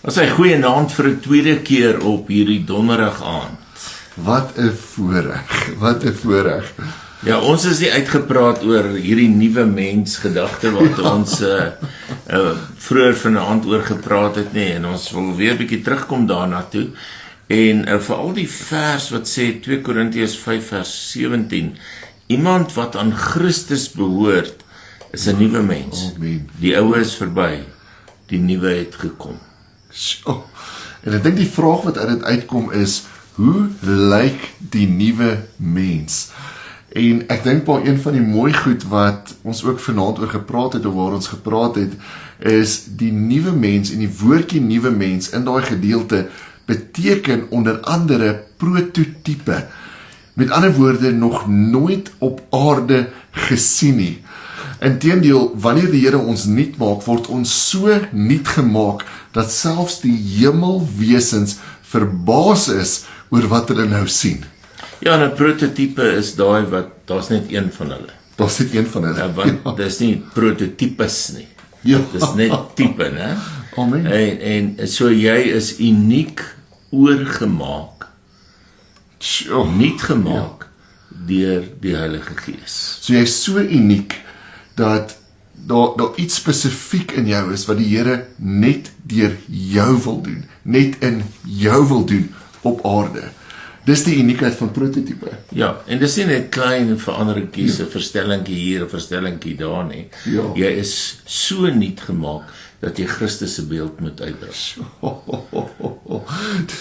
Was 'n goeie naam vir 'n tweede keer op hierdie donderdag aand. Wat 'n voorreg, wat 'n voorreg. Ja, ons is nie uitgepraat oor hierdie nuwe mens gedagte wat ons vroeër vanaand oor gepraat het nie, en ons wil weer 'n bietjie terugkom daarna toe. En veral die vers wat sê 2 Korintiërs 5 vers 17, iemand wat aan Christus behoort is 'n nuwe mens. Amen. Die ou is verby, die nuwe het gekom. So, en ek dink die vraag wat uit dit uitkom is, hoe lyk die nuwe mens? En ek dink maar een van die mooi goed wat ons ook vanaand oor gepraat het, of waar ons gepraat het, is die nuwe mens, en die woordjie nuwe mens in daai gedeelte beteken onder andere prototype. Met ander woorde, nog nooit op aarde gesien nie. Inteendeel, wanneer die Here ons nuut maak, word ons so nuut gemaak, dat selfs die hemelwesens verbaas is oor wat hulle nou sien. Ja, en 'n prototype is daai wat, daar's net een van hulle. Daar's net een van hulle. Ja, want dis nie prototypes nie. Ja. Dis net tipe, né? Amen. En so jy is uniek oorgemaak, Sjoe. nuut gemaak deur die Heilige Gees. So jy is so uniek, dat daar iets spesifiek in jou is, wat die Here net deur jou wil doen, net in jou wil doen op aarde. Dis die uniekheid van prototype. Ja, en dis nie net klein veranderingkies, 'n verstellingkie hier, 'n verstellingkie daar nie. Ja. Jy is so nuut gemaak dat jy Christus se beeld moet uitdra.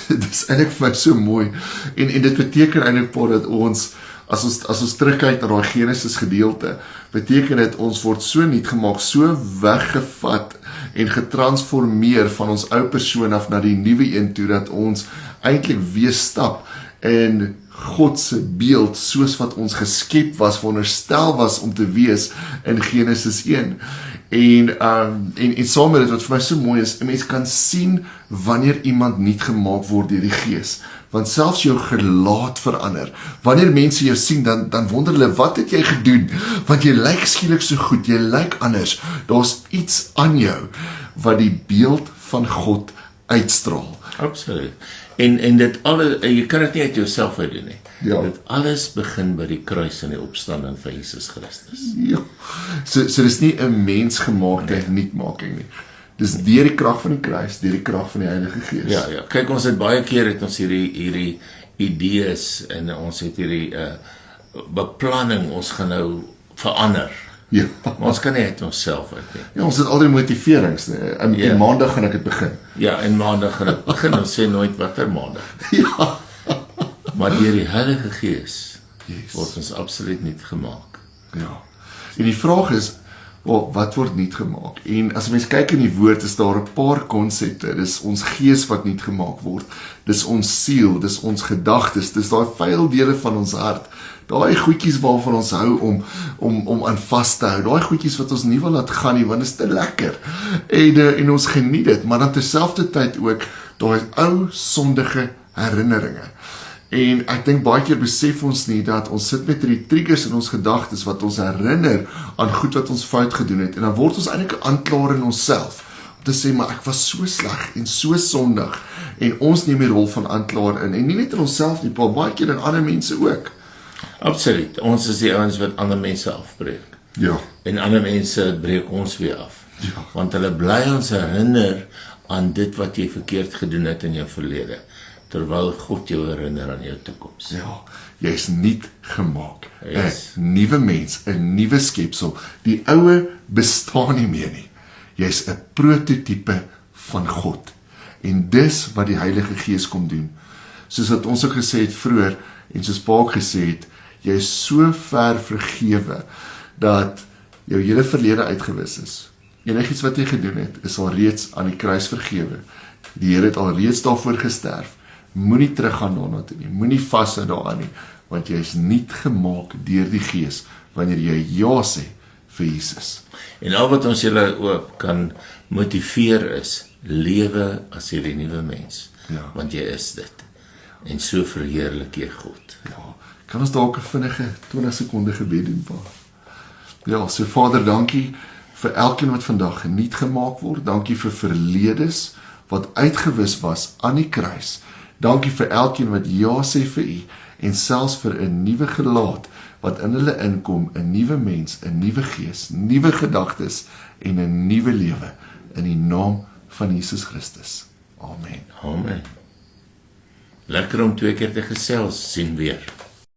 Dit is eintlik vir my so mooi, en dit beteken eintlik dat ons, as ons terugkyk na daai Genesis gedeelte, beteken dit ons word so nuut gemaak, so weggevat en getransformeer van ons ou persoon af na die nuwe een toe, dat ons eintlik weer stap in God se beeld, soos wat ons geskep was, veronderstel was om te wees in Genesis 1. En saam met dit wat vir my so mooi is, 'n mens kan sien wanneer iemand nuut gemaak word deur die Gees, want selfs jou gelaat verander. Wanneer mense jou sien, dan wonder hulle, wat het jy gedoen? Want jy lyk skielik so goed, jy lyk anders. Daar's iets aan jou wat die beeld van God uitstraal. Absoluut. En dit alles, jy kan dit nie uit jouself uit doen nie. Ja. Dit alles begin by die kruis en die opstanding van Jesus Christus. Ja. So dis nie 'n mensgemaakte nuutmaking nie. Dis deur die krag van die kruis, deur die krag van die Heilige Gees. Ja. Kyk, ons het baie keer het ons hierdie idees, en ons het hierdie beplanning, ons gaan nou verander. Ja. Maar ons kan nie uit onsself uit nie. Ja, ons het altyd motiverings. En maandag gaan ek dit begin. Ja, en maandag gaan dit begin, ons sê nooit watter maandag. Ja. Maar deur die Heilige Gees Yes. word ons absoluut nuut gemaak. Ja. En die vraag is, wat word nuut gemaak? En as mens kyk in die woord, is daar 'n paar konsepte. Dis ons gees wat nuut gemaak word. Dis ons siel, dis ons gedagtes, dis daai vuil dele van ons hart. Daai goedjies waarvan ons hou om aan vas te hou. Daai goedjies wat ons nie wil laat gaan nie, want dit is te lekker. En ons geniet dit, maar dan terselfdertyd ook daai ou sondige herinneringe. En ek dink baie keer besef ons nie dat ons sit met hierdie triggers in ons gedagtes wat ons herinner aan goed wat ons fout gedoen het. En dan word ons eintlik 'n aanklaer in onsself om te sê, maar ek was so sleg en so sondig. En ons neem die rol van aanklaer in. En nie net in onsself nie, maar baie keer in ander mense ook. Absoluut. Ons is die ouens wat ander mense afbreek. Ja. En ander mense breek ons weer af. Ja. Want hulle bly ons herinner aan dit wat jy verkeerd gedoen het in jou verlede, terwyl God jou herinner aan jou toekoms. Ja, jy is nuut gemaak. Yes. 'n nuwe mens, 'n nuwe skepsel. Die oue bestaan nie meer nie. Jy's 'n prototype van God. En dis wat die Heilige Gees kom doen. Soos wat ons ook gesê het vroeër, en soos Paul gesê het, jy is so ver vergewe, dat jou hele verlede uitgewis is. Enigiets wat jy gedoen het, is al reeds aan die kruis vergewe. Die Here het al reeds daarvoor gesterf. Moenie teruggaan daarna toe nie, moenie vashou daaraan nie, want jy is nuut gemaak deur die Gees, wanneer jy ja sê vir Jesus. En al wat ons julle ook kan motiveer is, lewe as hierdie nuwe mens. Ja. Want jy is dit. En so verheerlik jy God. Ja, kan ons dalk 'n vinnige 20 sekonde gebed doen, Pa? Ja, so Vader, dankie vir elkeen wat vandag nuut gemaak word. Dankie vir verledes wat uitgewis was aan die kruis. Dankie vir elkeen wat ja sê vir U en selfs vir 'n nuwe gelaat wat in hulle inkom, 'n nuwe mens, 'n nuwe gees, nuwe gedagtes en 'n nuwe lewe in die naam van Jesus Christus. Amen. Amen. Lekker om 2 keer te gesels, sien weer.